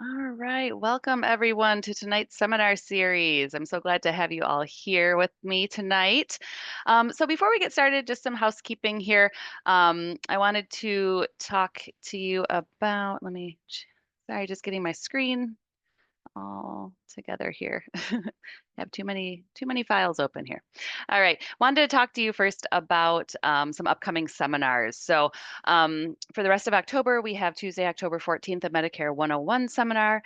All right, welcome everyone to tonight's seminar series. I'm so glad to have you all here with me tonight. So before we get started, just some housekeeping here. I wanted to talk to you about, sorry, just getting my screen all together here. Have too many files open here. All right, wanted to talk to you first about some upcoming seminars. So for the rest of October, we have Tuesday, October 14th, a Medicare 101 seminar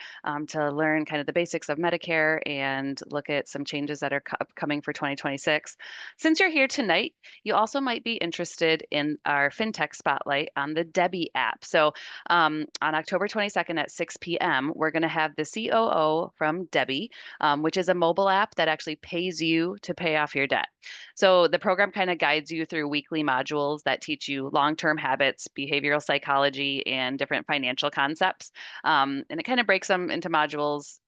to learn kind of the basics of Medicare and look at some changes that are upcoming for 2026. Since you're here tonight, you also might be interested in our FinTech Spotlight on the Debbie app. So on October 22nd at 6 p.m., we're going to have the COO from Debbie, which is a mobile app that actually pays you to pay off your debt. So the program kind of guides you through weekly modules that teach you long-term habits, behavioral psychology, and different financial concepts. And it kind of breaks them into modules,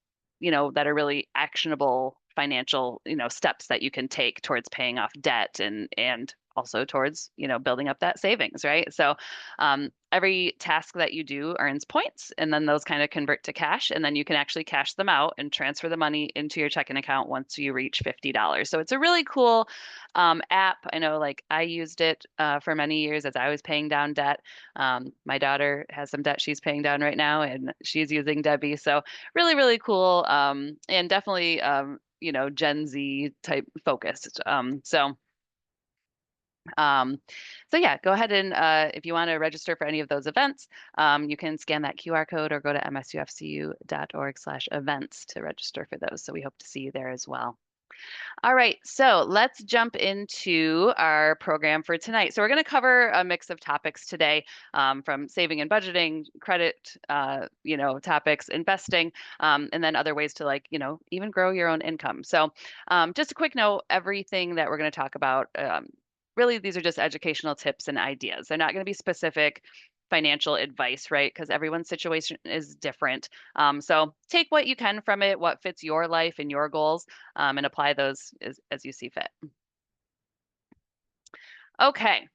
that are really actionable financial, steps that you can take towards paying off debt and also towards, building up that savings, right? So every task that you do earns points, and then those kind of convert to cash, and then you can actually cash them out and transfer the money into your checking account once you reach $50. So it's a really cool app. I know, like I used it for many years as I was paying down debt. My daughter has some debt she's paying down right now, and she's using Debbie. So really, really cool, and definitely, Gen Z type focused. Um, so yeah, go ahead and if you want to register for any of those events, you can scan that QR code or go to msufcu.org/events to register for those. So we hope to see you there as well. All right, so let's jump into our program for tonight. So we're going to cover a mix of topics today, from saving and budgeting, credit, topics, investing, and then other ways to even grow your own income. So just a quick note, everything that we're going to talk about, really, these are just educational tips and ideas. They're not going to be specific financial advice, right? Because everyone's situation is different. So take what you can from it, what fits your life and your goals, and apply those as you see fit. Okay,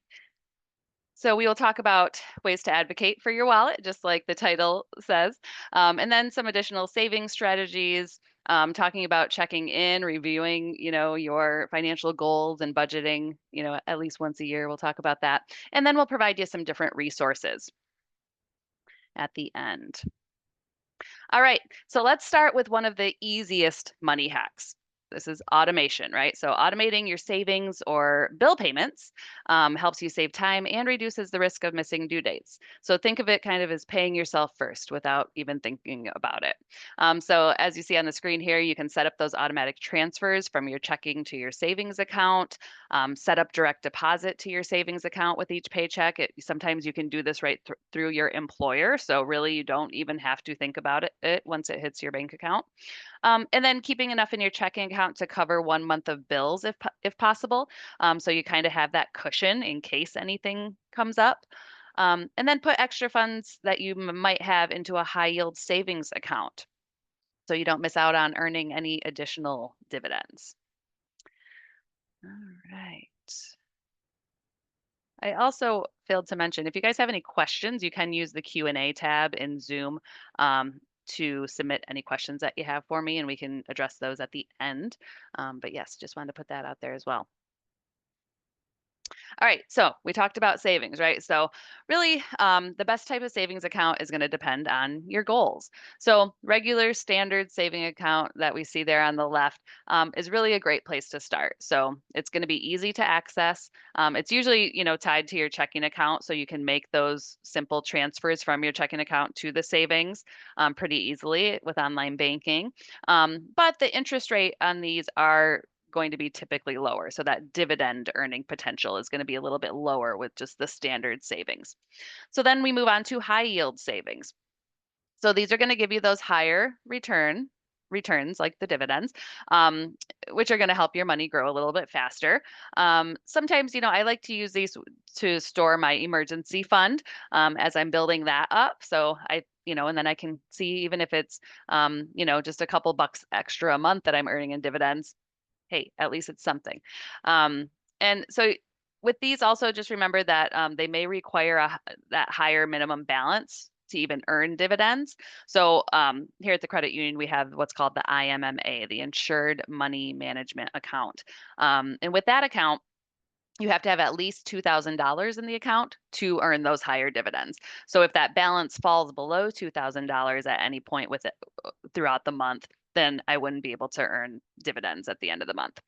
so we will talk about ways to advocate for your wallet, just like the title says, and then some additional saving strategies, talking about checking in, reviewing, your financial goals and budgeting, at least once a year. We'll talk about that. And then we'll provide you some different resources at the end. All right, so let's start with one of the easiest money hacks. This is automation, right? So automating your savings or bill payments helps you save time and reduces the risk of missing due dates. So think of it kind of as paying yourself first without even thinking about it. So as you see on the screen here, you can set up those automatic transfers from your checking to your savings account, set up direct deposit to your savings account with each paycheck. Sometimes you can do this right through your employer. So really, you don't even have to think about it once it hits your bank account. And then keeping enough in your checking account to cover 1 month of bills if possible. So you kind of have that cushion in case anything comes up. And then put extra funds that you might have into a high yield savings account so you don't miss out on earning any additional dividends. All right. I also failed to mention, if you guys have any questions, you can use the Q&A tab in Zoom to submit any questions that you have for me, and we can address those at the end. But yes, just wanted to put that out there as well. All right, so we talked about savings, right? So really, the best type of savings account is going to depend on your goals. So regular standard saving account that we see there on the left is really a great place to start. So it's going to be easy to access. It's usually, tied to your checking account, so you can make those simple transfers from your checking account to the savings pretty easily with online banking. But the interest rate on these are going to be typically lower. So that dividend earning potential is going to be a little bit lower with just the standard savings. So then we move on to high yield savings. So these are going to give you those higher returns like the dividends, which are going to help your money grow a little bit faster. Sometimes, I like to use these to store my emergency fund as I'm building that up. So and then I can see even if it's, just a couple bucks extra a month that I'm earning in dividends, hey, at least it's something. And so with these also just remember that they may require that higher minimum balance to even earn dividends. So here at the credit union, we have what's called the IMMA, the Insured Money Management Account. And with that account, you have to have at least $2,000 in the account to earn those higher dividends. So if that balance falls below $2,000 at any point with it throughout the month, then I wouldn't be able to earn dividends at the end of the month.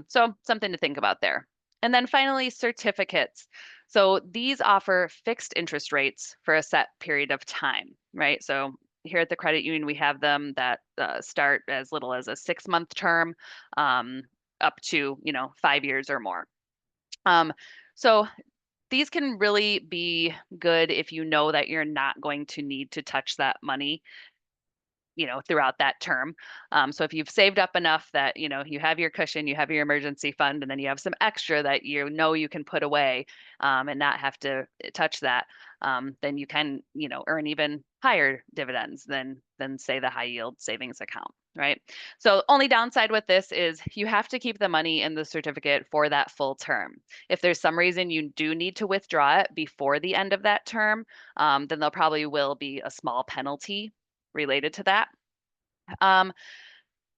So something to think about there. And then finally, certificates. So these offer fixed interest rates for a set period of time, right? So here at the credit union, we have them that start as little as a 6-month term, up to 5 years or more. So these can really be good if you know that you're not going to need to touch that money throughout that term. So if you've saved up enough that, you have your cushion, you have your emergency fund, and then you have some extra that you can put away and not have to touch that, then you can, earn even higher dividends than say the high yield savings account, right? So only downside with this is you have to keep the money in the certificate for that full term. If there's some reason you do need to withdraw it before the end of that term, then there probably will be a small penalty related to that. Um,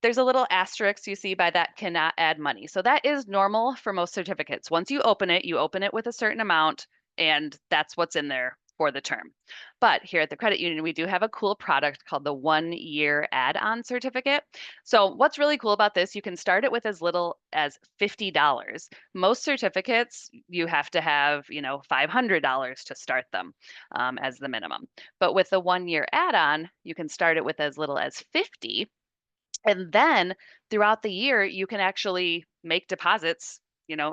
there's a little asterisk you see by that cannot add money. So that is normal for most certificates. Once you open it with a certain amount, and that's what's in there for the term. But here at the credit union, we do have a cool product called the 1-year add-on certificate. So what's really cool about this, you can start it with as little as $50. Most certificates, you have to have, $500 to start them as the minimum. But with the 1-year add-on, you can start it with as little as 50. And then throughout the year, you can actually make deposits,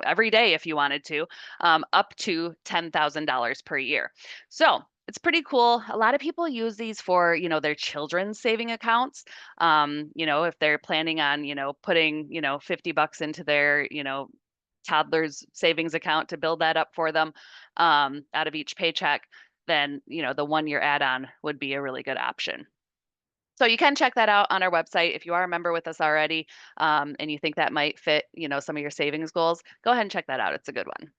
every day if you wanted to, up to $10,000 per year. So it's pretty cool. A lot of people use these for, their children's saving accounts. If they're planning on, putting, $50 into their, toddler's savings account to build that up for them out of each paycheck, then, the 1-year add-on would be a really good option. So you can check that out on our website if you are a member with us already, and you think that might fit, some of your savings goals. Go ahead and check that out. It's a good one.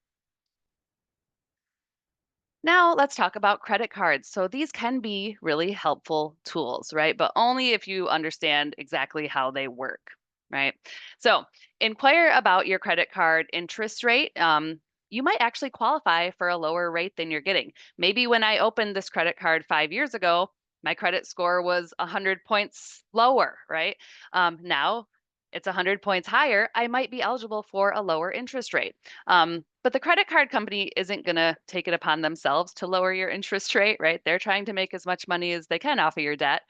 Now let's talk about credit cards. So these can be really helpful tools, right? But only if you understand exactly how they work, right? So inquire about your credit card interest rate. You might actually qualify for a lower rate than you're getting. Maybe when I opened this credit card 5 years ago, my credit score was 100 points lower, right? Now it's 100 points higher. I might be eligible for a lower interest rate. But the credit card company isn't going to take it upon themselves to lower your interest rate, right? They're trying to make as much money as they can off of your debt.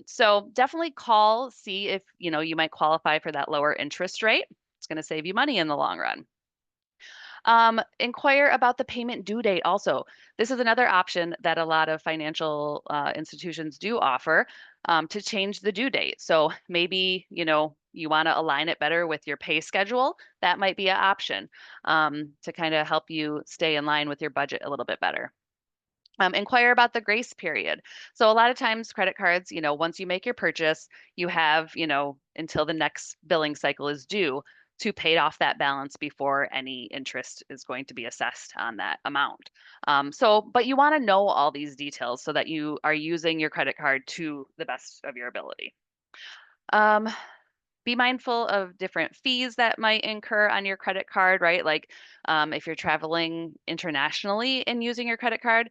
So definitely call, see if you might qualify for that lower interest rate. It's going to save you money in the long run. Inquire about the payment due date also. This is another option that a lot of financial institutions do offer to change the due date. So maybe, you want to align it better with your pay schedule. That might be an option to kind of help you stay in line with your budget a little bit better. Inquire about the grace period. So a lot of times credit cards, once you make your purchase, you have, until the next billing cycle is due to pay off that balance before any interest is going to be assessed on that amount. But you want to know all these details so that you are using your credit card to the best of your ability. Um, be mindful of different fees that might incur on your credit card, right? Like if you're traveling internationally and using your credit card,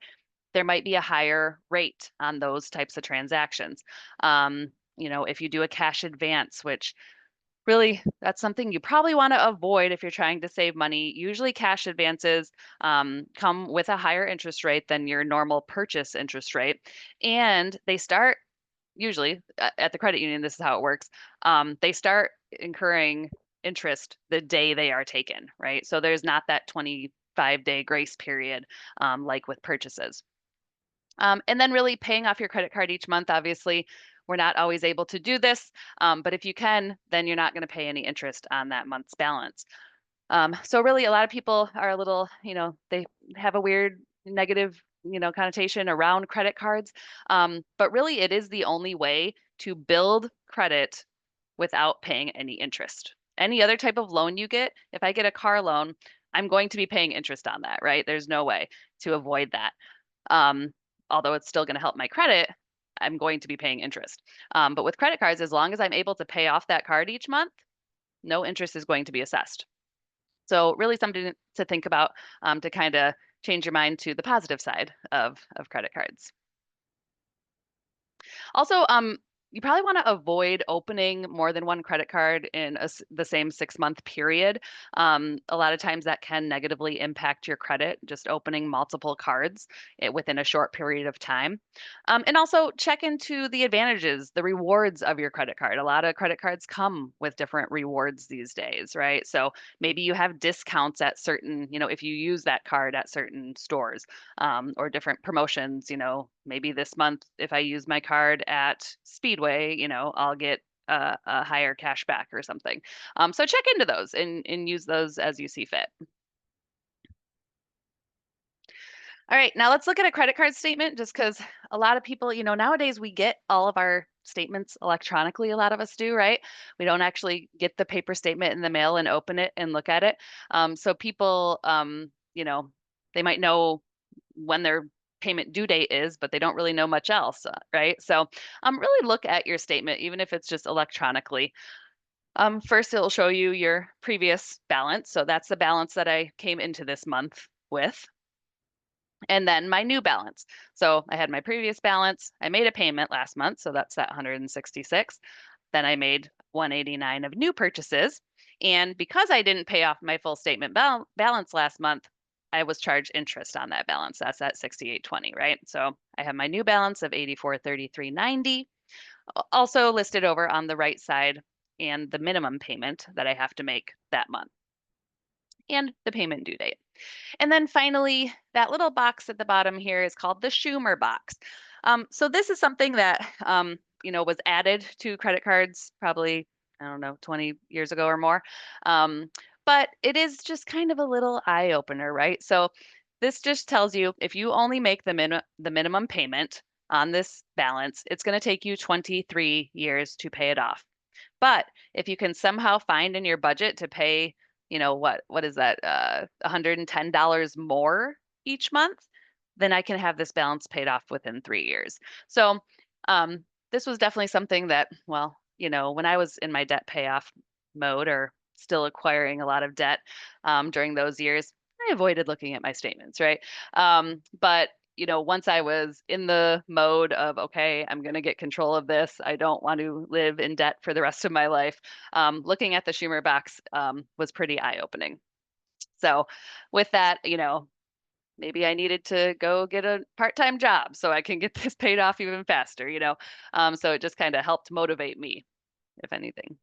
there might be a higher rate on those types of transactions. If you do a cash advance, which really that's something you probably want to avoid if you're trying to save money. Usually cash advances come with a higher interest rate than your normal purchase interest rate. And they start usually at the credit union, this is how it works. They start incurring interest the day they are taken, right? So there's not that 25-day grace period like with purchases. And then really paying off your credit card each month. Obviously, we're not always able to do this, but if you can, then you're not going to pay any interest on that month's balance. So really, a lot of people are a little, they have a weird negative, connotation around credit cards. But really, it is the only way to build credit without paying any interest. Any other type of loan you get, if I get a car loan, I'm going to be paying interest on that, right? There's no way to avoid that. Um, although it's still going to help my credit, I'm going to be paying interest. But with credit cards, as long as I'm able to pay off that card each month, no interest is going to be assessed. So really something to think about, to kind of change your mind to the positive side of credit cards. Also, you probably want to avoid opening more than one credit card in the same 6-month period. A lot of times that can negatively impact your credit, just opening multiple cards within a short period of time. And also check into the advantages, the rewards of your credit card. A lot of credit cards come with different rewards these days, right? So maybe you have discounts at certain, if you use that card at certain stores, or different promotions. Maybe this month, if I use my card at Speedway, I'll get a higher cash back or something. So check into those and use those as you see fit. All right, now let's look at a credit card statement just because a lot of people, nowadays we get all of our statements electronically. A lot of us do, right? We don't actually get the paper statement in the mail and open it and look at it. So people, they might know when their payment due date is, but they don't really know much else, right? So really look at your statement, even if it's just electronically. First, it'll show you your previous balance. So that's the balance that I came into this month with. And then my new balance. So I had my previous balance. I made a payment last month, so that's that 166. Then I made 189 of new purchases. And because I didn't pay off my full statement balance last month, I was charged interest on that balance. That's at 68.20, right? So I have my new balance of 84.33.90, also listed over on the right side, and the minimum payment that I have to make that month, and the payment due date. And then finally, that little box at the bottom here is called the Schumer box. So this is something that was added to credit cards probably, I don't know, 20 years ago or more. But it is just kind of a little eye opener, right? So this just tells you if you only make the minimum payment on this balance, it's going to take you 23 years to pay it off. But if you can somehow find in your budget to pay, what is that, $110 more each month, then I can have this balance paid off within 3 years. So this was definitely something that, well, when I was in my debt payoff mode or still acquiring a lot of debt during those years, I avoided looking at my statements, right? But once I was in the mode of, okay, I'm going to get control of this, I don't want to live in debt for the rest of my life, looking at the Schumer box was pretty eye-opening. So with that, maybe I needed to go get a part-time job so I can get this paid off even faster. So it just kind of helped motivate me, if anything.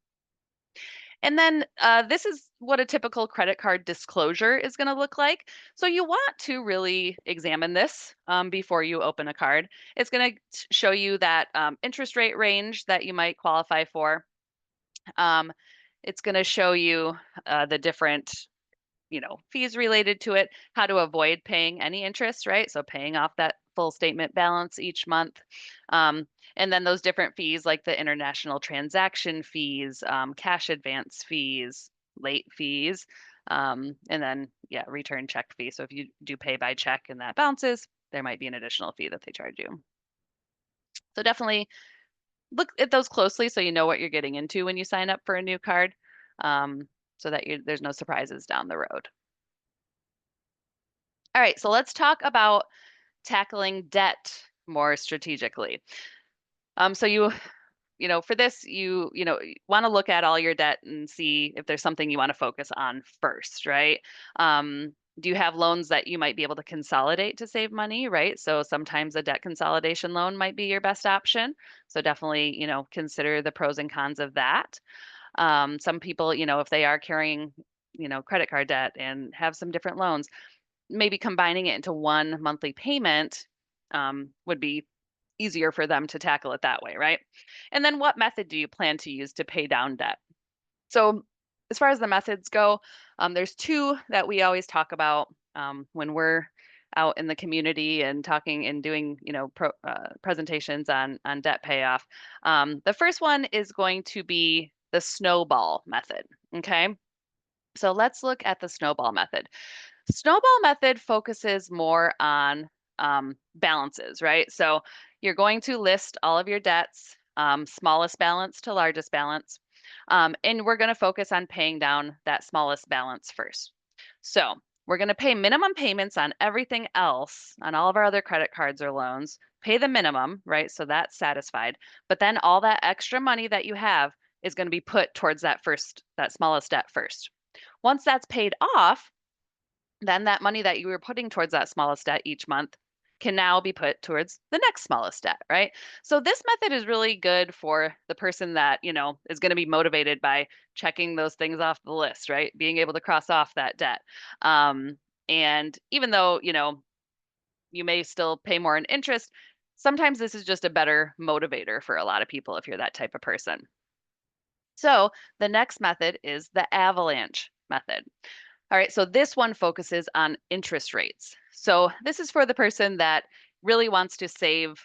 And then this is what a typical credit card disclosure is going to look like. So you want to really examine this before you open a card. It's going to show you that interest rate range that you might qualify for. It's going to show you the different fees related to it, how to avoid paying any interest, right? So paying off that full statement balance each month. And then those different fees like the international transaction fees, cash advance fees, late fees, and then, yeah, return check fee. So if you do pay by check and that bounces, there might be an additional fee that they charge you. So definitely look at those closely so you know what you're getting into when you sign up for a new card, so that there's no surprises down the road. All right, so let's talk about tackling debt more strategically. So for this, you want to look at all your debt and see if there's something you want to focus on first, right? Do you have loans that you might be able to consolidate to save money, right? So sometimes a debt consolidation loan might be your best option. So definitely, consider the pros and cons of that. Some people, if they are carrying, credit card debt and have some different loans, maybe combining it into one monthly payment would be easier for them to tackle it that way, right? And then what method do you plan to use to pay down debt? So as far as the methods go, there's two that we always talk about when we're out in the community and talking and doing, presentations on debt payoff. The first one is going to be the snowball method. Okay. So let's look at the snowball method. Snowball method focuses more on balances, right? So you're going to list all of your debts, smallest balance to largest balance, and we're going to focus on paying down that smallest balance first. So we're going to pay minimum payments on everything else, on all of our other credit cards or loans, pay the minimum, right? So that's satisfied. But then all that extra money that you have is going to be put towards that smallest debt first. Once that's paid off, then that money that you were putting towards that smallest debt each month can now be put towards the next smallest debt, right? So this method is really good for the person that, is going to be motivated by checking those things off the list, right? Being able to cross off that debt. And even though, you may still pay more in interest, sometimes this is just a better motivator for a lot of people if you're that type of person. So the next method is the avalanche method. All right, so this one focuses on interest rates. So this is for the person that really wants to save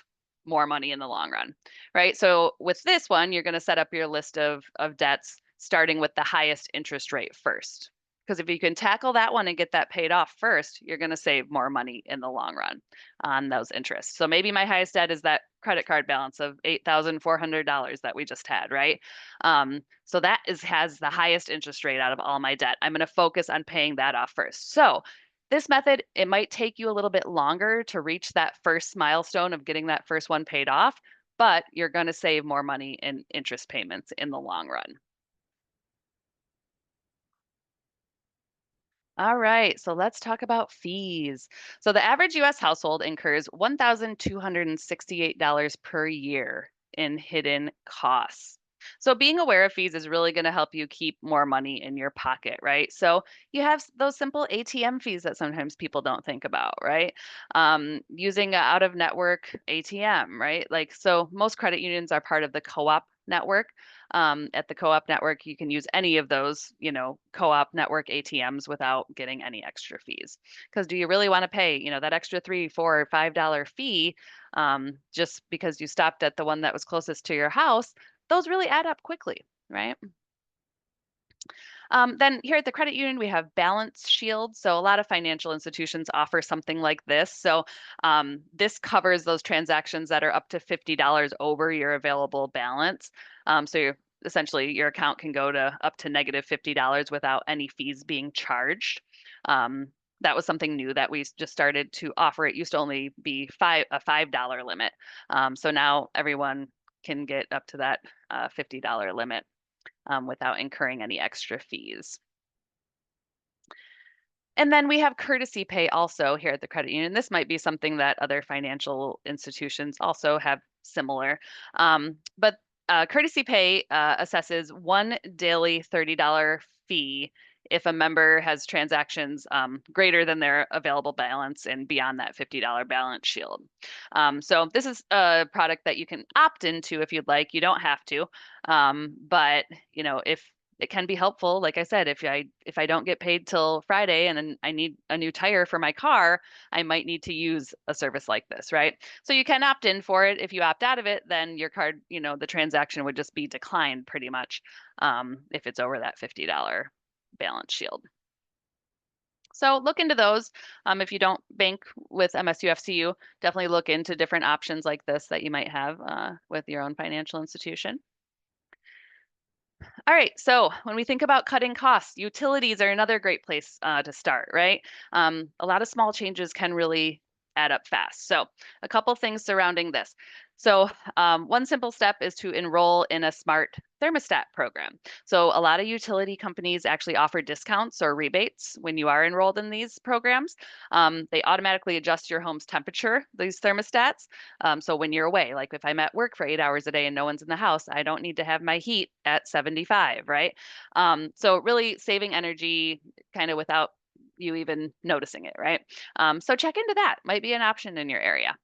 more money in the long run, right? So with this one, you're going to set up your list of debts starting with the highest interest rate first. Because if you can tackle that one and get that paid off first, you're going to save more money in the long run on those interests. So maybe my highest debt is that credit card balance of $8,400 that we just had, right? So that has the highest interest rate out of all my debt. I'm going to focus on paying that off first. So this method, it might take you a little bit longer to reach that first milestone of getting that first one paid off, but you're going to save more money in interest payments in the long run. All right, so let's talk about fees. So the average US household incurs $1,268 per year in hidden costs. So being aware of fees is really going to help you keep more money in your pocket, right? So you have those simple ATM fees that sometimes people don't think about, right? Using an out-of-network ATM, right? Like, so most credit unions are part of the co-op network. At the co-op network, you can use any of those, co-op network ATMs without getting any extra fees. Because do you really want to pay, that extra $3, $4, $5 fee just because you stopped at the one that was closest to your house? Those really add up quickly, right? Then here at the credit union, we have Balance Shield. So a lot of financial institutions offer something like this. So this covers those transactions that are up to $50 over your available balance. So essentially your account can go to up to negative $50 without any fees being charged. That was something new that we just started to offer. It used to only be a $5 limit. So now everyone can get up to that $50 limit without incurring any extra fees. And then we have courtesy pay also here at the credit union. This might be something that other financial institutions also have similar. But courtesy pay assesses one daily $30 fee if a member has transactions greater than their available balance and beyond that $50 balance shield. So this is a product that you can opt into if you'd like. You don't have to, but if it can be helpful. Like I said, if I don't get paid till Friday and then I need a new tire for my car, I might need to use a service like this, right? So you can opt in for it. If you opt out of it, then your card, the transaction would just be declined pretty much if it's over that $50 balance shield. So look into those. If you don't bank with MSUFCU, definitely look into different options like this that you might have with your own financial institution. All right, so when we think about cutting costs, utilities are another great place to start, right? A lot of small changes can really add up fast. So, a couple things surrounding this. So, one simple step is to enroll in a smart thermostat program. So, a lot of utility companies actually offer discounts or rebates when you are enrolled in these programs. They automatically adjust your home's temperature, these thermostats. So when you're away, like if I'm at work for 8 hours a day and no one's in the house, I don't need to have my heat at 75, right? So really saving energy kind of without you even noticing it, right? So check into that. Might be an option in your area.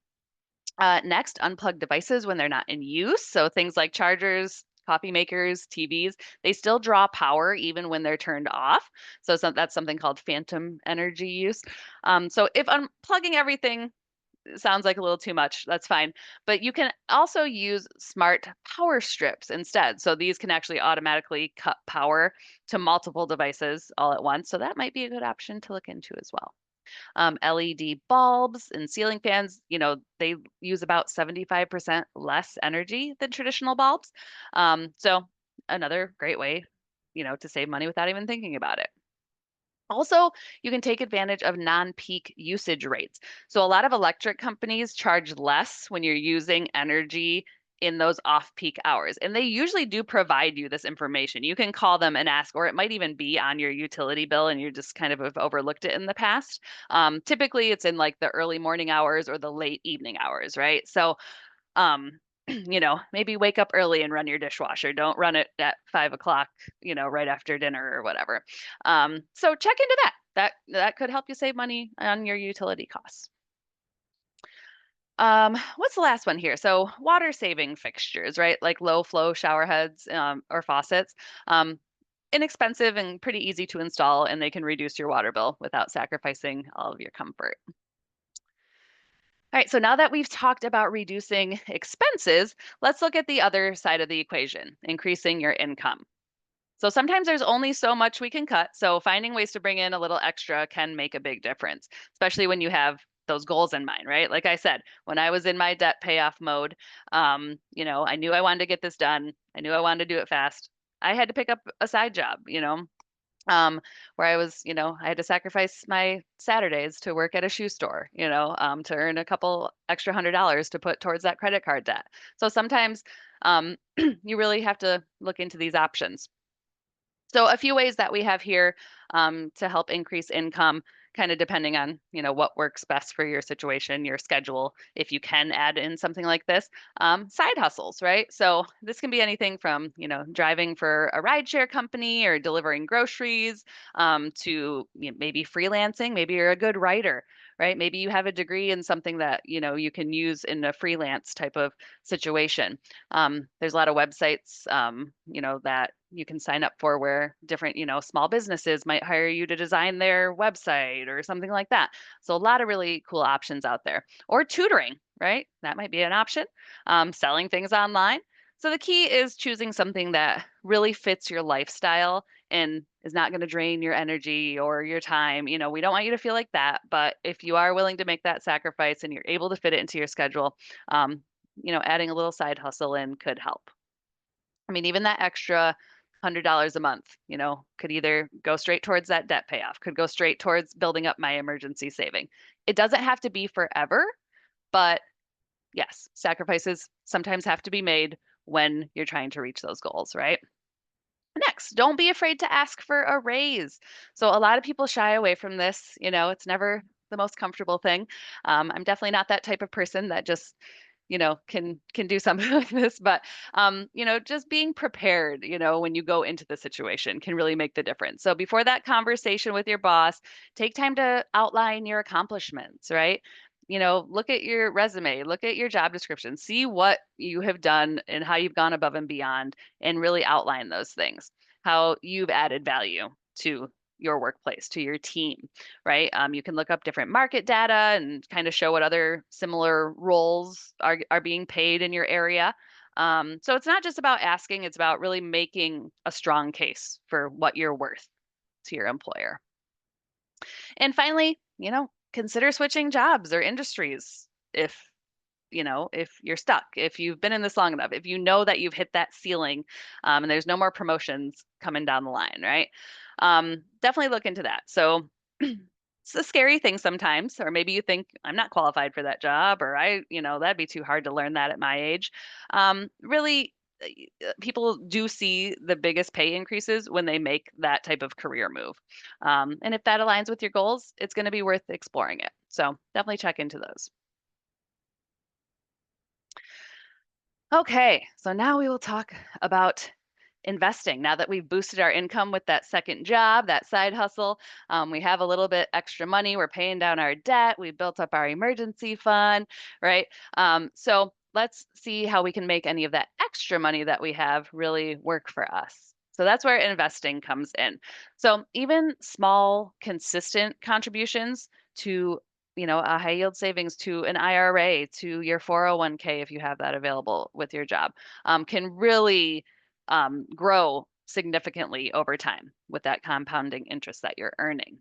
Next, unplug devices when they're not in use. So things like chargers, coffee makers, TVs, they still draw power even when they're turned off. So that's something called phantom energy use. So if unplugging everything sounds like a little too much, that's fine. But you can also use smart power strips instead. So these can actually automatically cut power to multiple devices all at once. So that might be a good option to look into as well. LED bulbs and ceiling fans, they use about 75% less energy than traditional bulbs. So another great way, to save money without even thinking about it. Also, you can take advantage of non-peak usage rates. So a lot of electric companies charge less when you're using energy in those off-peak hours. And they usually do provide you this information. You can call them and ask, or it might even be on your utility bill and you just kind of have overlooked it in the past. Typically, it's in like the early morning hours or the late evening hours, right? So um, maybe wake up early and run your dishwasher. Don't run it at 5 o'clock, right after dinner or whatever. So check into that. That could help you save money on your utility costs. What's the last one here? So water saving fixtures, right? Like low flow shower heads or faucets. Inexpensive and pretty easy to install, and they can reduce your water bill without sacrificing all of your comfort. All right, so now that we've talked about reducing expenses, let's look at the other side of the equation, increasing your income. So sometimes there's only so much we can cut. So finding ways to bring in a little extra can make a big difference, especially when you have those goals in mind, right? Like I said, when I was in my debt payoff mode, I knew I wanted to get this done. I knew I wanted to do it fast. I had to pick up a side job, where I was, I had to sacrifice my Saturdays to work at a shoe store, to earn a couple extra $100 to put towards that credit card debt. So sometimes you really have to look into these options. So a few ways that we have here to help increase income, kind of depending on what works best for your situation, your schedule. If you can add in something like this, side hustles, right? So this can be anything from driving for a rideshare company or delivering groceries to maybe freelancing. Maybe you're a good writer, right? Maybe you have a degree in something that you can use in a freelance type of situation. There's a lot of websites, that you can sign up for where different, small businesses might hire you to design their website or something like that. So a lot of really cool options out there. Or tutoring, right? That might be an option. Selling things online. So the key is choosing something that really fits your lifestyle and is not going to drain your energy or your time. We don't want you to feel like that, but if you are willing to make that sacrifice and you're able to fit it into your schedule, adding a little side hustle in could help. I mean, even that extra $100 a month, could either go straight towards that debt payoff, could go straight towards building up my emergency saving. It doesn't have to be forever, but yes, sacrifices sometimes have to be made when you're trying to reach those goals, right? Next, don't be afraid to ask for a raise. So a lot of people shy away from this. It's never the most comfortable thing. I'm definitely not that type of person that just, can do something like this. But just being prepared, when you go into the situation can really make the difference. So before that conversation with your boss, take time to outline your accomplishments, right? Look at your resume, look at your job description, see what you have done and how you've gone above and beyond, and really outline those things, how you've added value to your workplace, to your team, right? You can look up different market data and kind of show what other similar roles are being paid in your area. So it's not just about asking, it's about really making a strong case for what you're worth to your employer. And finally, consider switching jobs or industries if you're stuck, if you've been in this long enough, if you know that you've hit that ceiling, and there's no more promotions coming down the line, right? Definitely look into that. So it's a scary thing sometimes, or maybe you think I'm not qualified for that job, or that'd be too hard to learn that at my age. Really, people do see the biggest pay increases when they make that type of career move. And if that aligns with your goals, it's going to be worth exploring it. So definitely check into those. Okay, so now we will talk about investing. Now that we've boosted our income with that second job, that side hustle, we have a little bit extra money. We're paying down our debt. We built up our emergency fund, right? So let's see how we can make any of that extra money that we have really work for us. So that's where investing comes in. So even small, consistent contributions to a high yield savings, to an IRA, to your 401k, if you have that available with your job, can really grow significantly over time with that compounding interest that you're earning.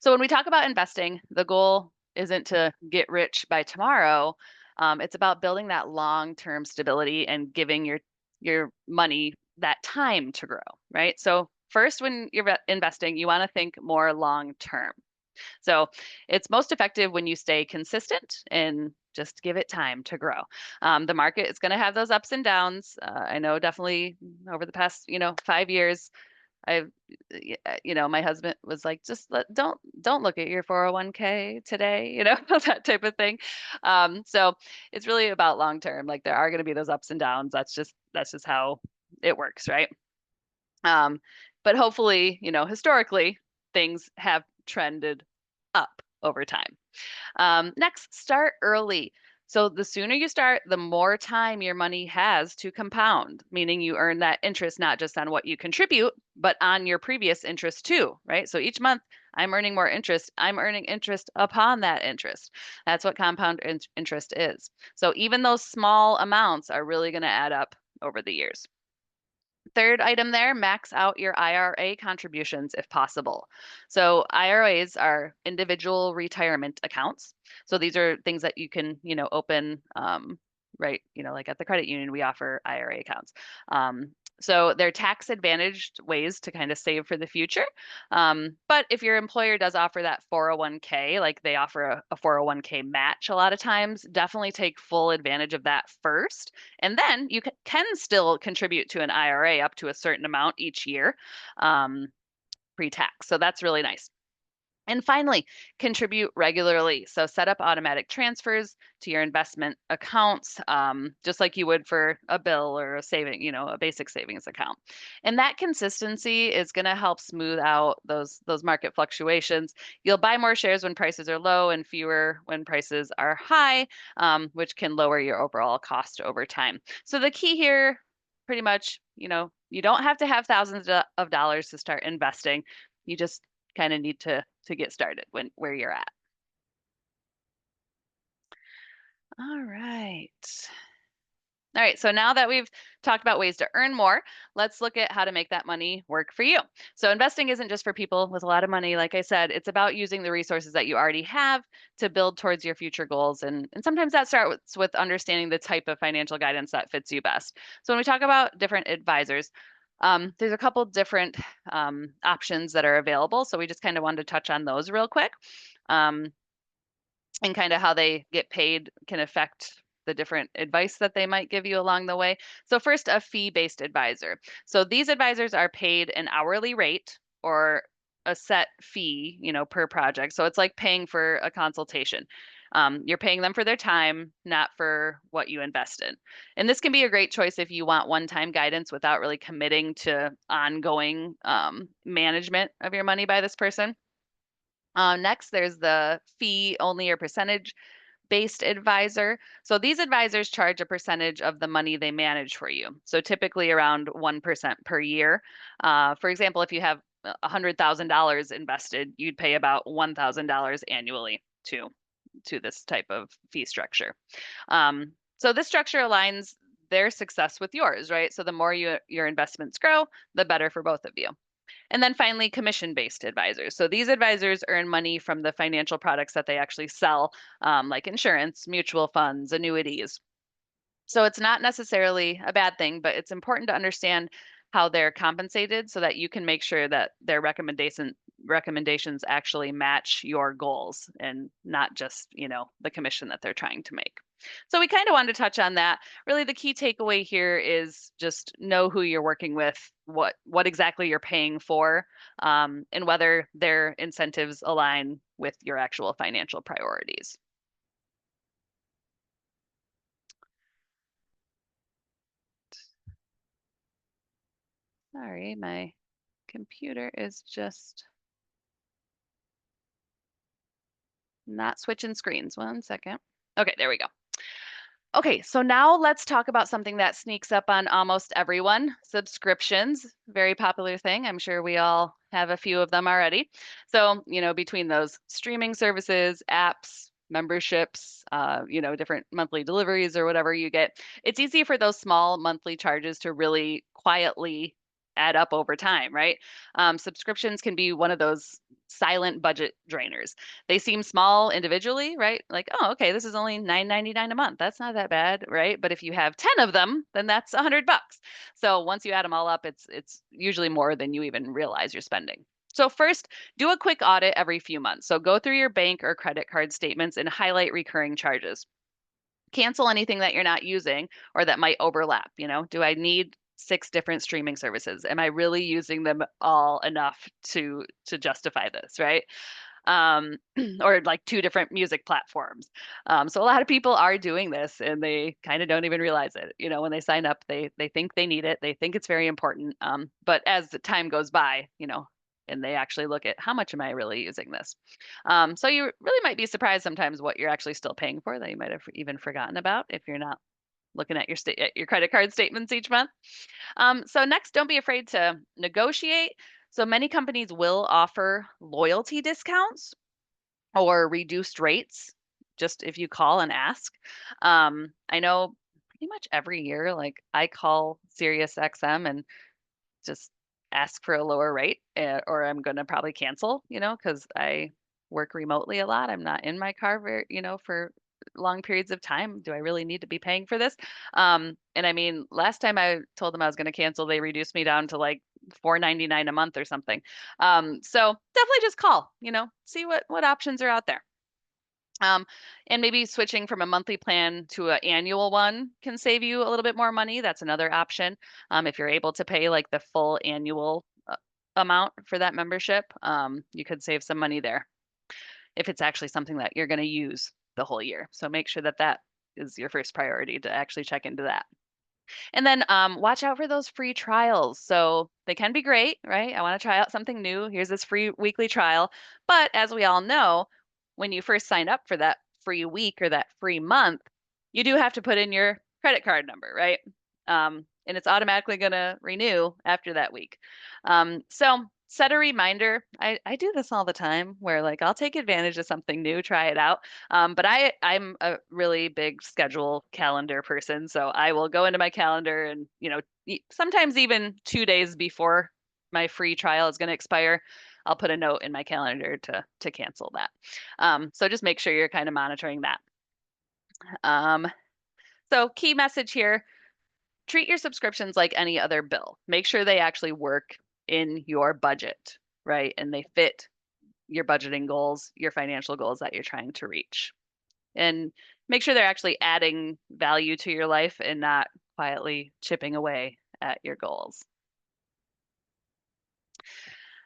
So when we talk about investing, the goal isn't to get rich by tomorrow. It's about building that long-term stability and giving your money that time to grow, right? So first, when you're investing, you want to think more long-term. So it's most effective when you stay consistent and just give it time to grow. The market is going to have those ups and downs. I know definitely over the past, 5 years, I've, my husband was like, just don't look at your 401k today, that type of thing. So it's really about long term. Like there are going to be those ups and downs. That's just how it works, right? Um, but hopefully, historically, things have trended up over time. Next, start early. So the sooner you start, the more time your money has to compound, meaning you earn that interest not just on what you contribute, but on your previous interest too, right? So each month I'm earning more interest. I'm earning interest upon that interest. That's what compound interest is. So even those small amounts are really going to add up over the years. Third item there, max out your IRA contributions if possible. So IRAs are individual retirement accounts. So these are things that you can, open, right? Like at the credit union, we offer IRA accounts. So they're tax advantaged ways to kind of save for the future. But if your employer does offer that 401k, like they offer a 401k match a lot of times, definitely take full advantage of that first. And then you can still contribute to an IRA up to a certain amount each year, um, pre-tax. So that's really nice. And finally, contribute regularly. So set up automatic transfers to your investment accounts, just like you would for a bill or a saving, a basic savings account. And that consistency is going to help smooth out those market fluctuations. You'll buy more shares when prices are low and fewer when prices are high, which can lower your overall cost over time. So the key here, pretty much, you don't have to have thousands of dollars to start investing. You just kind of need to get started where you're at. All right. All right, so now that we've talked about ways to earn more, let's look at how to make that money work for you. So, investing isn't just for people with a lot of money. Like I said, it's about using the resources that you already have to build towards your future goals. And sometimes that starts with understanding the type of financial guidance that fits you best. So, when we talk about different advisors, there's a couple different options that are available. So, we just kind of wanted to touch on those real quick. Um, and kind of how they get paid can affect the different advice that they might give you along the way. So first, a fee-based advisor. So these advisors are paid an hourly rate or a set fee, per project. So it's like paying for a consultation. You're paying them for their time, not for what you invest in. And this can be a great choice if you want one-time guidance without really committing to ongoing management of your money by this person. Next, there's the fee only or percentage based advisor. So these advisors charge a percentage of the money they manage for you. So typically around 1% per year. For example, if you have $100,000 invested, you'd pay about $1,000 annually to this type of fee structure. So this structure aligns their success with yours, right? So the more your investments grow, the better for both of you. And then finally, commission based advisors. So these advisors earn money from the financial products that they actually sell, like insurance, mutual funds, annuities. So it's not necessarily a bad thing, but it's important to understand how they're compensated so that you can make sure that their recommendations actually match your goals and not just, the commission that they're trying to make. So we kind of wanted to touch on that. Really the key takeaway here is just know who you're working with, what exactly you're paying for, and whether their incentives align with your actual financial priorities. Sorry, my computer is just not switching screens. One second. Okay, there we go. Okay, so now let's talk about something that sneaks up on almost everyone, subscriptions. Very popular thing. I'm sure we all have a few of them already. So, between those streaming services, apps, memberships, different monthly deliveries or whatever you get, it's easy for those small monthly charges to really quietly add up over time, right? Subscriptions can be one of those silent budget drainers. They seem small individually, right? Like, oh, okay, this is only $9.99 a month. That's not that bad, right? But if you have 10 of them, then that's $100. So once you add them all up, it's usually more than you even realize you're spending. So first, do a quick audit every few months. So go through your bank or credit card statements and highlight recurring charges. Cancel anything that you're not using or that might overlap. Do I need 6 different streaming services? Am I really using them all enough to justify this, right? Or like 2 different music platforms. So a lot of people are doing this and they kind of don't even realize it. When they sign up, they think they need it. They think it's very important. But as the time goes by, and they actually look at how much am I really using this. So you really might be surprised sometimes what you're actually still paying for that you might have even forgotten about if you're not looking at your credit card statements each month. So next, don't be afraid to negotiate. So many companies will offer loyalty discounts or reduced rates just if you call and ask. I know pretty much every year, like I call SiriusXM and just ask for a lower rate, or I'm going to probably cancel, because I work remotely a lot. I'm not in my car for long periods of time. Do I really need to be paying for this? And I mean, last time I told them I was going to cancel, they reduced me down to like $4.99 a month or something. So definitely just call, see what options are out there. Um, and maybe switching from a monthly plan to an annual one can save you a little bit more money. That's another option. If you're able to pay like the full annual amount for that membership, you could save some money there if it's actually something that you're going to use the whole year. So make sure that that is your first priority to actually check into that. And then watch out for those free trials. So they can be great, right? I want to try out something new. Here's this free weekly trial. But as we all know, when you first sign up for that free week or that free month, you do have to put in your credit card number, right? And it's automatically going to renew after that week. So set a reminder. I do this all the time where like I'll take advantage of something new, try it out. But I'm a really big schedule calendar person, so I will go into my calendar and sometimes even 2 days before my free trial is going to expire, I'll put a note in my calendar to cancel that. So just make sure you're kind of monitoring that. So key message here: treat your subscriptions like any other bill. Make sure they actually work in your budget, right? And they fit your budgeting goals, your financial goals that you're trying to reach. And make sure they're actually adding value to your life and not quietly chipping away at your goals.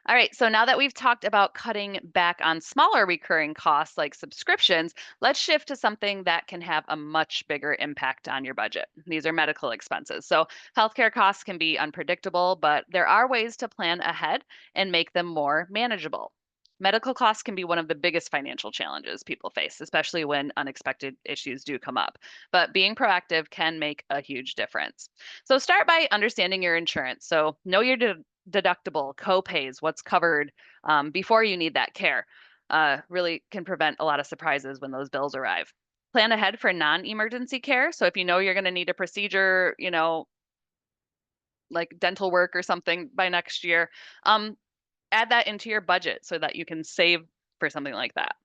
All right, so now that we've talked about cutting back on smaller recurring costs like subscriptions, let's shift to something that can have a much bigger impact on your budget. These are medical expenses. So, healthcare costs can be unpredictable, but there are ways to plan ahead and make them more manageable. Medical costs can be one of the biggest financial challenges people face, especially when unexpected issues do come up. But being proactive can make a huge difference. So start by understanding your insurance. So know your deductible, co-pays, what's covered before you need that care. Really can prevent a lot of surprises when those bills arrive. Plan ahead for non-emergency care. So if you know you're going to need a procedure, like dental work or something by next year, add that into your budget so that you can save for something like that.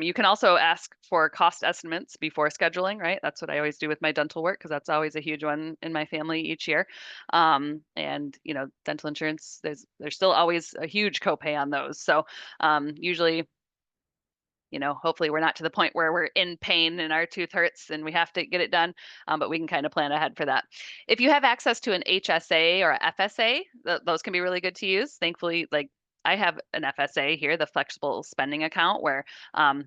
You can also ask for cost estimates before scheduling, right? That's what I always do with my dental work because that's always a huge one in my family each year. And dental insurance, there's still always a huge copay on those. So usually, hopefully we're not to the point where we're in pain and our tooth hurts and we have to get it done, but we can kind of plan ahead for that. If you have access to an HSA or a FSA, those can be really good to use. Thankfully, like I have an FSA here, the flexible spending account, where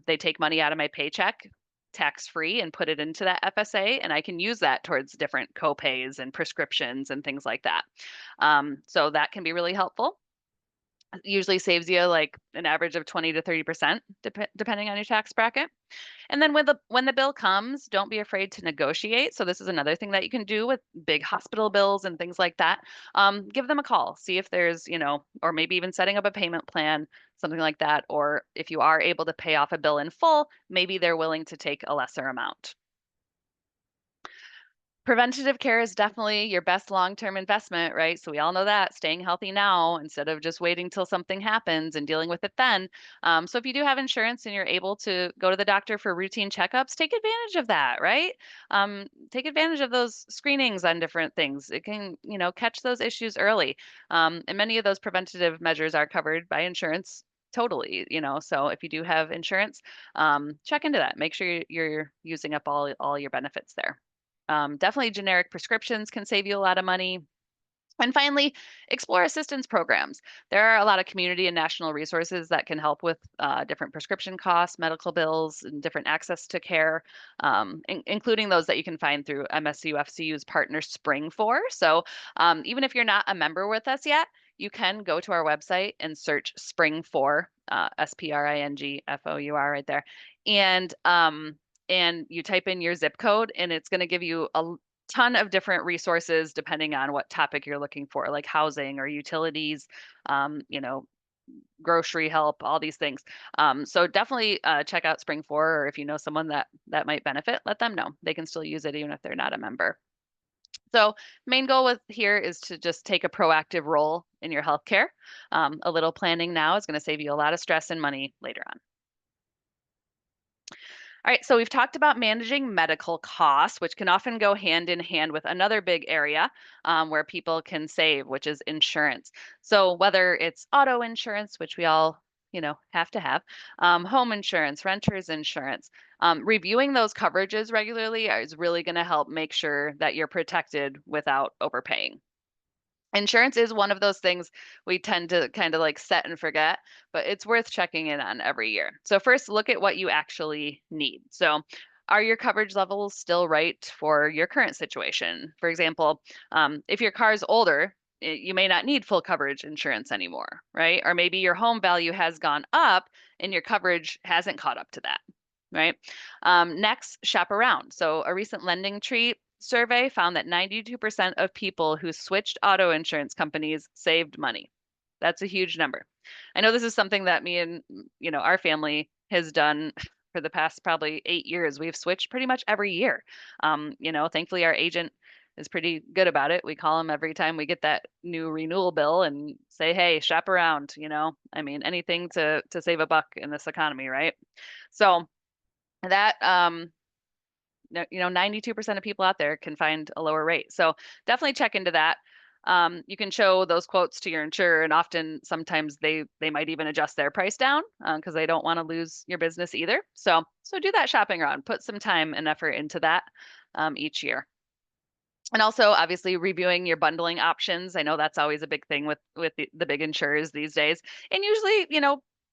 they take money out of my paycheck tax free and put it into that FSA, and I can use that towards different copays and prescriptions and things like that. So that can be really helpful. Usually saves you like an average of 20 to 30% depending on your tax bracket. And then when the bill comes, don't be afraid to negotiate. So this is another thing that you can do with big hospital bills and things like that. Give them a call, see if there's, or maybe even setting up a payment plan, something like that. Or if you are able to pay off a bill in full, maybe they're willing to take a lesser amount. Preventative care is definitely your best long-term investment, right? So we all know that staying healthy now instead of just waiting till something happens and dealing with it then. So if you do have insurance and you're able to go to the doctor for routine checkups, take advantage of that, right? Take advantage of those screenings on different things. It can, catch those issues early. And many of those preventative measures are covered by insurance totally, so if you do have insurance, check into that. Make sure you're using up all your benefits there. Definitely generic prescriptions can save you a lot of money. And finally, explore assistance programs. There are a lot of community and national resources that can help with different prescription costs, medical bills, and different access to care, including those that you can find through MSUFCU's partner Spring for. So even if you're not a member with us yet, you can go to our website and search Spring for, SPRINGFOUR right there. And you type in your zip code, and it's going to give you a ton of different resources depending on what topic you're looking for, like housing or utilities, um, you know, grocery help, all these things. So definitely check out Spring 4, or if you know someone that might benefit, let them know. They can still use it even if they're not a member. So main goal with here is to just take a proactive role in your healthcare. A little planning now is going to save you a lot of stress and money later on. All right, so we've talked about managing medical costs, which can often go hand in hand with another big area where people can save, which is insurance. So whether it's auto insurance, which we all have to have, home insurance, renters insurance, reviewing those coverages regularly is really going to help make sure that you're protected without overpaying. Insurance is one of those things we tend to kind of like set and forget, but it's worth checking in on every year. So, first, look at what you actually need. So, are your coverage levels still right for your current situation? For example, if your car is older, you may not need full coverage insurance anymore, right? Or maybe your home value has gone up and your coverage hasn't caught up to that, right? Next, shop around. So, a recent lending tree survey found that 92% of people who switched auto insurance companies saved money. That's a huge number. I know this is something that me and our family has done for the past probably 8 years. We've switched pretty much every year. Thankfully our agent is pretty good about it. We call them every time we get that new renewal bill and say, "Hey, shop around." I mean, anything to save a buck in this economy, right? So that 92% of people out there can find a lower rate. So definitely check into that. You can show those quotes to your insurer, and often sometimes they might even adjust their price down because they don't want to lose your business either. So do that shopping around. Put some time and effort into that each year. And also, obviously, reviewing your bundling options. I know that's always a big thing with the big insurers these days. And usually,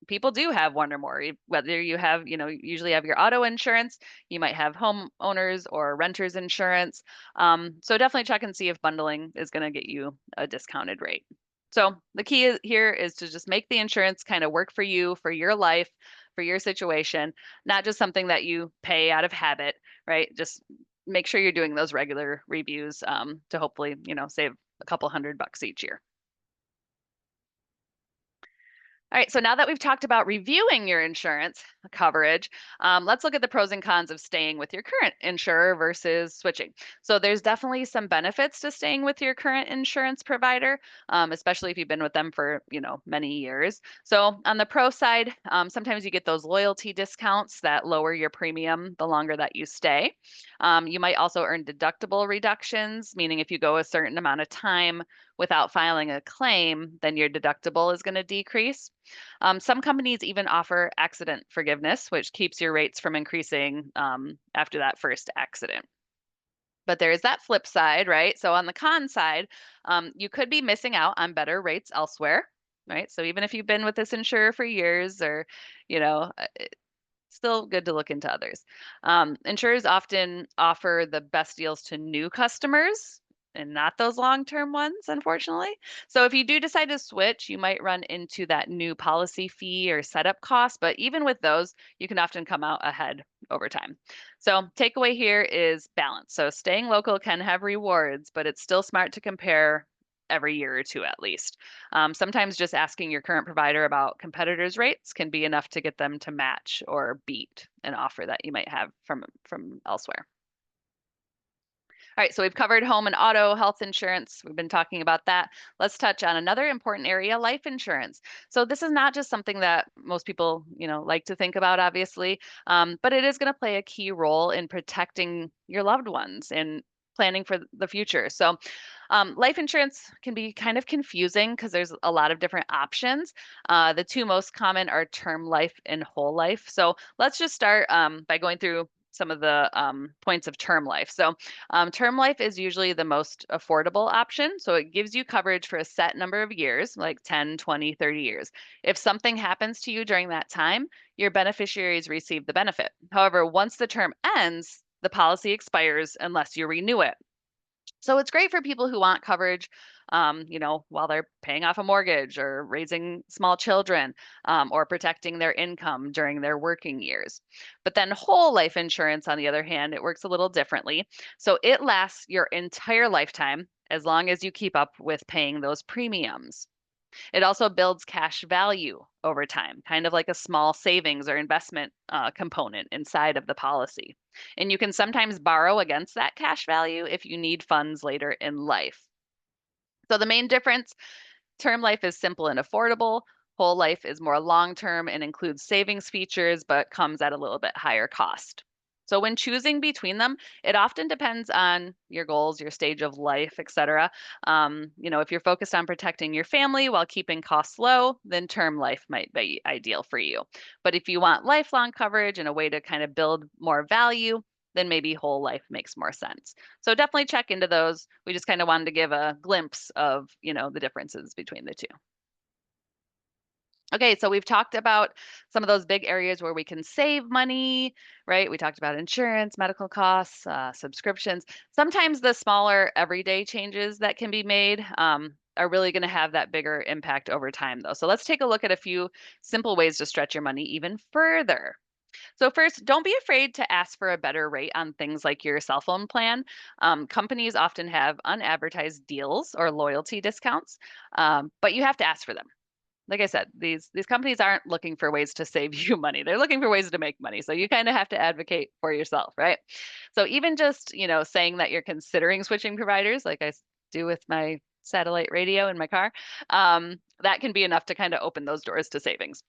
people do have one or more. Whether you have, usually have your auto insurance, you might have homeowners or renters insurance. So definitely check and see if bundling is going to get you a discounted rate. So the key here is to just make the insurance kind of work for you, for your life, for your situation, not just something that you pay out of habit, right? Just make sure you're doing those regular reviews to hopefully, save a couple $100 each year. All right, so now that we've talked about reviewing your insurance coverage, let's look at the pros and cons of staying with your current insurer versus switching. So there's definitely some benefits to staying with your current insurance provider, especially if you've been with them for many years. So on the pro side, sometimes you get those loyalty discounts that lower your premium the longer that you stay. You might also earn deductible reductions, meaning if you go a certain amount of time without filing a claim, then your deductible is going to decrease. Some companies even offer accident forgiveness, which keeps your rates from increasing after that first accident. But there is that flip side, right? So on the con side, you could be missing out on better rates elsewhere, right? So even if you've been with this insurer for years, or still good to look into others. Insurers often offer the best deals to new customers and not those long-term ones, unfortunately. So if you do decide to switch, you might run into that new policy fee or setup cost, but even with those, you can often come out ahead over time. So takeaway here is balance. So staying local can have rewards, but it's still smart to compare every year or two at least. Sometimes just asking your current provider about competitors' rates can be enough to get them to match or beat an offer that you might have from elsewhere. All right, so we've covered home and auto health insurance. We've been talking about that. Let's touch on another important area, life insurance. So this is not just something that most people, like to think about, obviously, but it is going to play a key role in protecting your loved ones and planning for the future. So life insurance can be kind of confusing because there's a lot of different options. The two most common are term life and whole life. So let's just start by going through some of the points of term life. So, term life is usually the most affordable option. So, it gives you coverage for a set number of years, like 10, 20, 30 years. If something happens to you during that time, your beneficiaries receive the benefit. However, once the term ends, the policy expires unless you renew it. So it's great for people who want coverage, while they're paying off a mortgage or raising small children, or protecting their income during their working years. But then whole life insurance, on the other hand, it works a little differently. So it lasts your entire lifetime as long as you keep up with paying those premiums. It also builds cash value over time, kind of like a small savings or investment component inside of the policy. And you can sometimes borrow against that cash value if you need funds later in life. So the main difference, term life is simple and affordable. Whole life is more long term and includes savings features, but comes at a little bit higher cost. So when choosing between them, it often depends on your goals, your stage of life, etc. If you're focused on protecting your family while keeping costs low, then term life might be ideal for you. But if you want lifelong coverage and a way to kind of build more value, then maybe whole life makes more sense. So definitely check into those. We just kind of wanted to give a glimpse of, the differences between the two. Okay, so we've talked about some of those big areas where we can save money, right? We talked about insurance, medical costs, subscriptions. Sometimes the smaller everyday changes that can be made are really going to have that bigger impact over time, though. So let's take a look at a few simple ways to stretch your money even further. So, first, don't be afraid to ask for a better rate on things like your cell phone plan. Companies often have unadvertised deals or loyalty discounts, but you have to ask for them. Like I said, these companies aren't looking for ways to save you money. They're looking for ways to make money. So you kind of have to advocate for yourself, right? So even just, saying that you're considering switching providers, like I do with my satellite radio in my car, that can be enough to kind of open those doors to savings.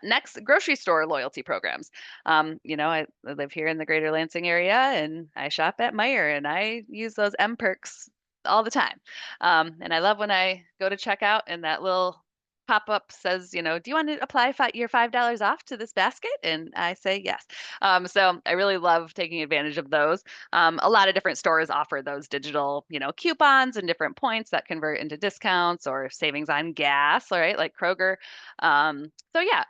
Next, grocery store loyalty programs. I live here in the greater Lansing area and I shop at Meijer and I use those M perks all the time. And I love when I go to checkout and that little pop up says, do you want to apply your $5 off to this basket? And I say yes. So I really love taking advantage of those. A lot of different stores offer those digital, coupons and different points that convert into discounts or savings on gas, all right, like Kroger. So yeah,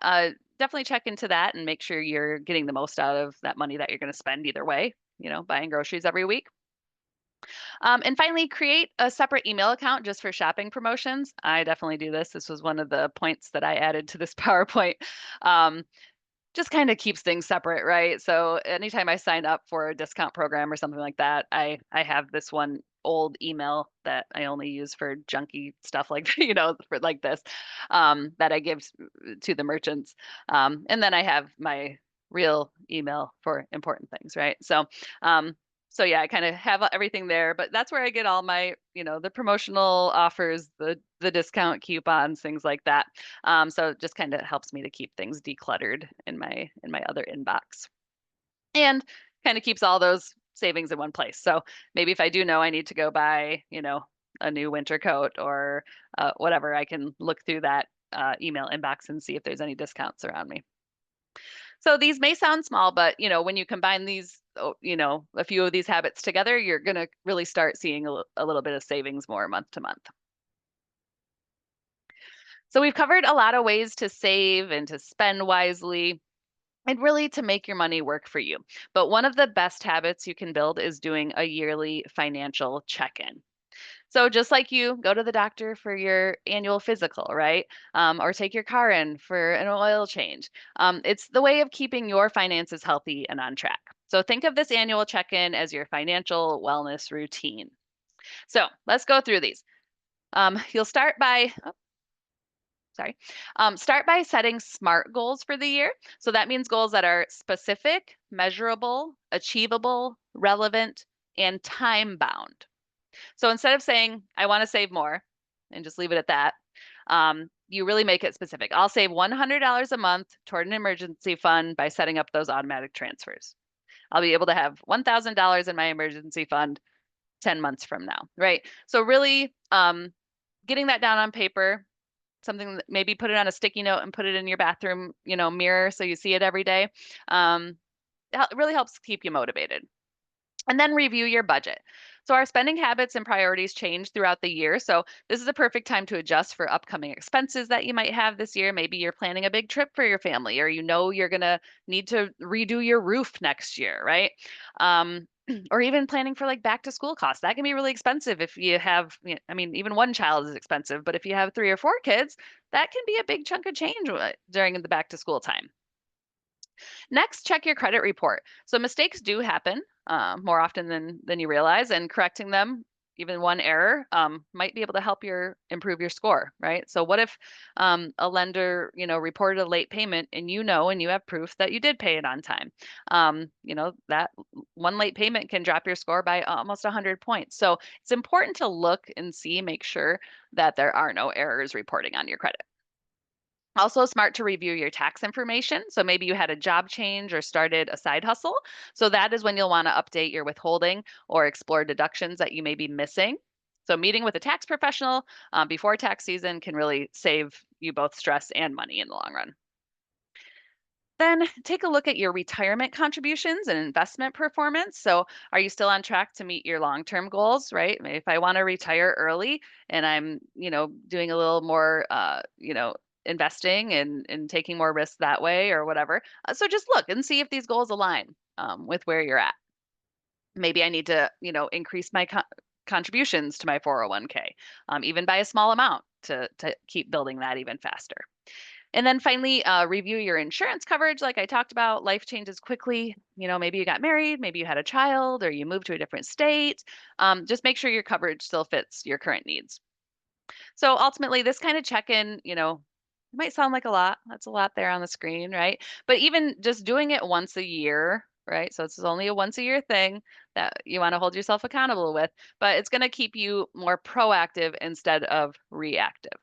definitely check into that and make sure you're getting the most out of that money that you're going to spend either way, buying groceries every week. And finally, create a separate email account just for shopping promotions. I definitely do this. This was one of the points that I added to this PowerPoint. Um, just kind of keeps things separate, right? So anytime I sign up for a discount program or something like that, I have this one old email that I only use for junky stuff like for like this, that I give to the merchants, and then I have my real email for important things, right? Um, so yeah, I kind of have everything there, but that's where I get all my, the promotional offers, the discount coupons, things like that. So it just kind of helps me to keep things decluttered in my other inbox, and kind of keeps all those savings in one place. So maybe if I do know I need to go buy, a new winter coat or whatever, I can look through that email inbox and see if there's any discounts around me. So these may sound small, but when you combine these, a few of these habits together, you're going to really start seeing a little bit of savings more month to month. So we've covered a lot of ways to save and to spend wisely and really to make your money work for you. But one of the best habits you can build is doing a yearly financial check-in. So just like you go to the doctor for your annual physical, right? Or take your car in for an oil change. It's the way of keeping your finances healthy and on track. So think of this annual check-in as your financial wellness routine. So let's go through these. You'll start by sorry. Start by setting SMART goals for the year. So that means goals that are specific, measurable, achievable, relevant, and time bound. So instead of saying, I want to save more and just leave it at that, you really make it specific. I'll save $100 a month toward an emergency fund by setting up those automatic transfers. I'll be able to have $1,000 in my emergency fund 10 months from now, right? So really getting that down on paper, something that maybe put it on a sticky note and put it in your bathroom, mirror so you see it every day. It really helps keep you motivated. And then review your budget. So our spending habits and priorities change throughout the year. So this is a perfect time to adjust for upcoming expenses that you might have this year. Maybe you're planning a big trip for your family, or you're going to need to redo your roof next year, right? Or even planning for like back to school costs. That can be really expensive if you have, I mean, even one child is expensive, but if you have 3 or 4 kids, that can be a big chunk of change during the back to school time. Next, check your credit report. So mistakes do happen more often than you realize, and correcting them, even one error, might be able to help improve your score, right? So what if a lender, reported a late payment, and and you have proof that you did pay it on time? That one late payment can drop your score by almost 100 points. So it's important to look and make sure that there are no errors reporting on your credit. Also smart to review your tax information. So maybe you had a job change or started a side hustle. So that is when you'll want to update your withholding or explore deductions that you may be missing. So meeting with a tax professional before tax season can really save you both stress and money in the long run. Then take a look at your retirement contributions and investment performance. So, are you still on track to meet your long-term goals, right? If I want to retire early and I'm, doing a little more, investing and taking more risks that way or whatever. So just look and see if these goals align with where you're at. Maybe I need to, increase my contributions to my 401k, even by a small amount to keep building that even faster. And then finally, review your insurance coverage. Like I talked about, life changes quickly. Maybe you got married, maybe you had a child, or you moved to a different state. Just make sure your coverage still fits your current needs. So ultimately, this kind of check in, it might sound like a lot. That's a lot there on the screen, right? But even just doing it once a year, right? So it's only a once a year thing that you want to hold yourself accountable with, but it's going to keep you more proactive instead of reactive,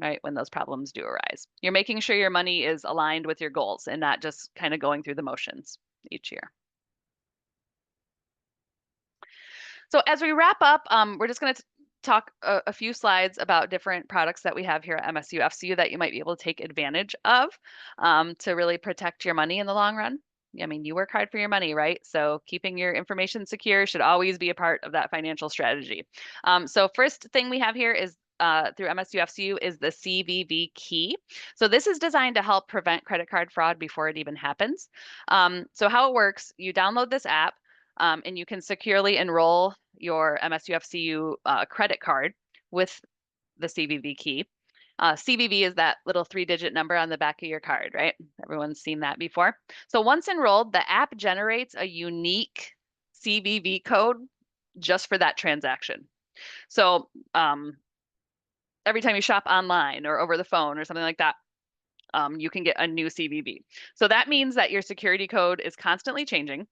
right? When those problems do arise, you're making sure your money is aligned with your goals and not just kind of going through the motions each year. So as we wrap up, we're just going to talk a few slides about different products that we have here at MSUFCU that you might be able to take advantage of to really protect your money in the long run. I mean, you work hard for your money, right? So keeping your information secure should always be a part of that financial strategy. So first thing we have here is through MSUFCU is the CVV key. So this is designed to help prevent credit card fraud before it even happens. So how it works, you download this app and you can securely enroll your MSUFCU credit card with the CVV key. CVV is that little 3-digit number on the back of your card, right? Everyone's seen that before. So once enrolled, the app generates a unique CVV code just for that transaction. So every time you shop online or over the phone or something like that, you can get a new CVV. So that means that your security code is constantly changing,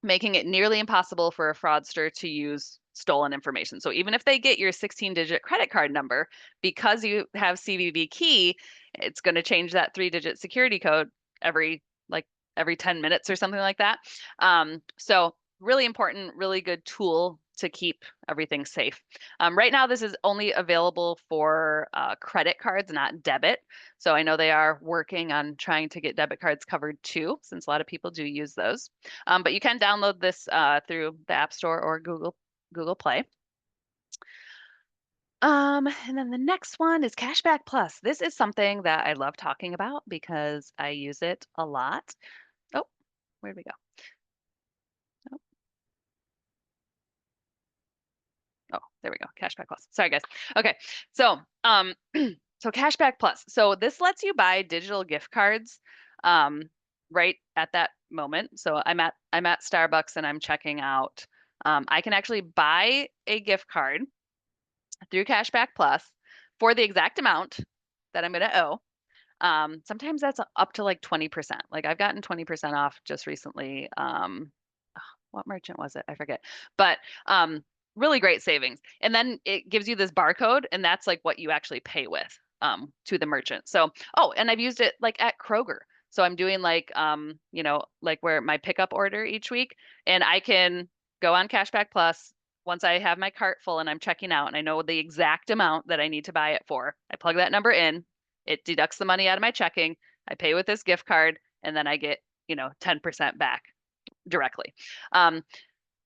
making it nearly impossible for a fraudster to use stolen information. So even if they get your 16-digit credit card number, because you have CVV key, it's going to change that 3-digit security code every every 10 minutes or something like that. So really important, really good tool to keep everything safe. Right now, this is only available for credit cards, not debit. So I know they are working on trying to get debit cards covered too, since a lot of people do use those. But you can download this through the App Store or Google Play. And then the next one is Cashback Plus. This is something that I love talking about because I use it a lot. Oh, where'd we go? Oh, oh, there we go. Cashback Plus. Sorry, guys. Okay, so so Cashback Plus. So this lets you buy digital gift cards right at that moment. So I'm at Starbucks and I'm checking out. I can actually buy a gift card through Cashback Plus for the exact amount that I'm going to owe. Sometimes that's up to like 20%. Like I've gotten 20% off just recently. what merchant was it? I forget. But really great savings. And then it gives you this barcode, and that's like what you actually pay with to the merchant. So, oh, and I've used it like at Kroger. So I'm doing like like where my pickup order each week, and I can go on Cashback Plus once I have my cart full and I'm checking out and I know the exact amount that I need to buy it for. I plug that number in, it deducts the money out of my checking, I pay with this gift card, and then I get, 10% back directly.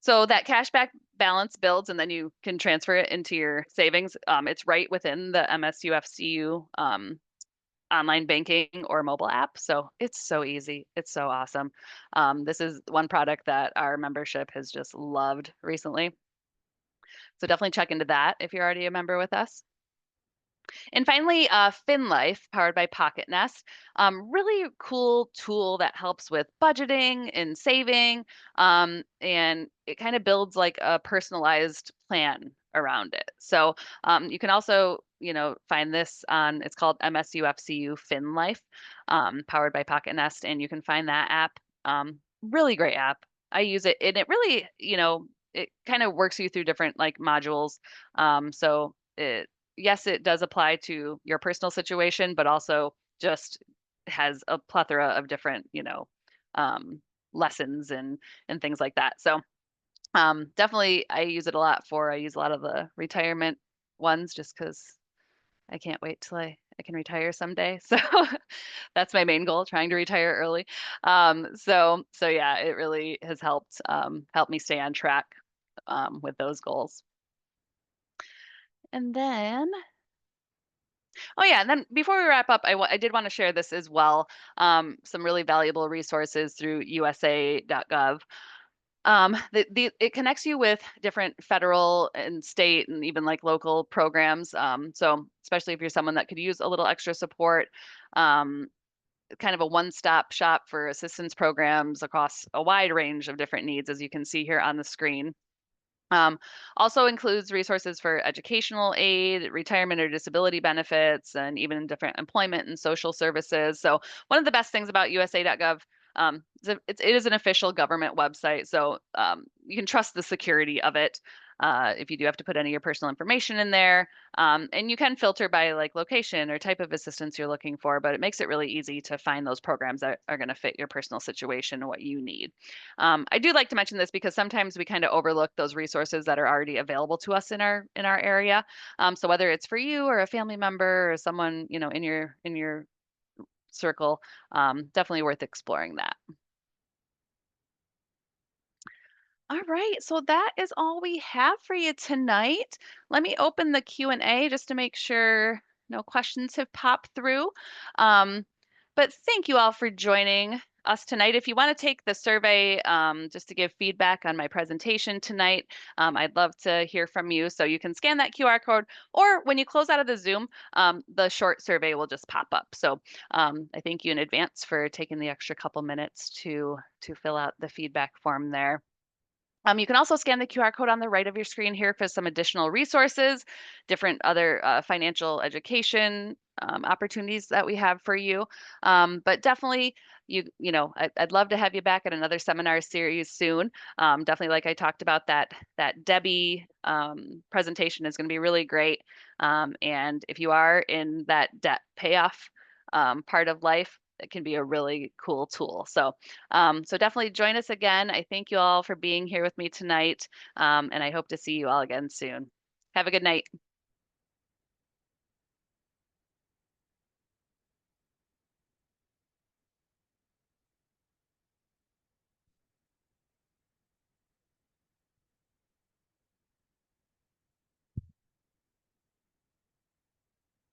So that cashback balance builds and then you can transfer it into your savings. It's right within the MSUFCU online banking or mobile app. So it's so easy. It's so awesome. This is one product that our membership has just loved recently. So definitely check into that if you're already a member with us. And finally, FinLife, powered by Pocket Nest. Really cool tool that helps with budgeting and saving. And it kind of builds like a personalized plan around it. So you can also, find this on, it's called MSUFCU FinLife, powered by Pocket Nest. And you can find that app. Really great app. I use it and it really, it kind of works you through different like modules. So it yes, it does apply to your personal situation, but also just has a plethora of different, um, lessons and things like that. So definitely, I use it a lot I use a lot of the retirement ones just because I can't wait till I can retire someday. So that's my main goal, trying to retire early. So yeah, it really has helped me stay on track with those goals. And then oh yeah, and then before we wrap up, I did want to share this as well. Some really valuable resources through USA.gov. It connects you with different federal and state and even like local programs. So especially if you're someone that could use a little extra support, um, kind of a one-stop shop for assistance programs across a wide range of different needs, as you can see here on the screen. Um, Also includes resources for educational aid, retirement or disability benefits, and even different employment and social services. So one of the best things about USA.gov, it is an official government website, so you can trust the security of it. If you do have to put any of your personal information in there, and you can filter by like location or type of assistance you're looking for, but it makes it really easy to find those programs that are going to fit your personal situation and what you need. I do like to mention this because sometimes we kind of overlook those resources that are already available to us in our area. So whether it's for you or a family member or someone in your circle, definitely worth exploring that. All right, so that is all we have for you tonight. Let me open the Q&A just to make sure no questions have popped through. But thank you all for joining us tonight. If you want to take the survey just to give feedback on my presentation tonight, I'd love to hear from you. So you can scan that QR code, or when you close out of the Zoom, the short survey will just pop up. So I thank you in advance for taking the extra couple minutes to fill out the feedback form there. You can also scan the QR code on the right of your screen here for some additional resources, different other financial education opportunities that we have for you. But definitely, I'd love to have you back at another seminar series soon. Definitely, like I talked about, that Debbie presentation is going to be really great. And if you are in that debt payoff part of life, it can be a really cool tool. So definitely join us again. I thank you all for being here with me tonight, and I hope to see you all again soon. Have a good night.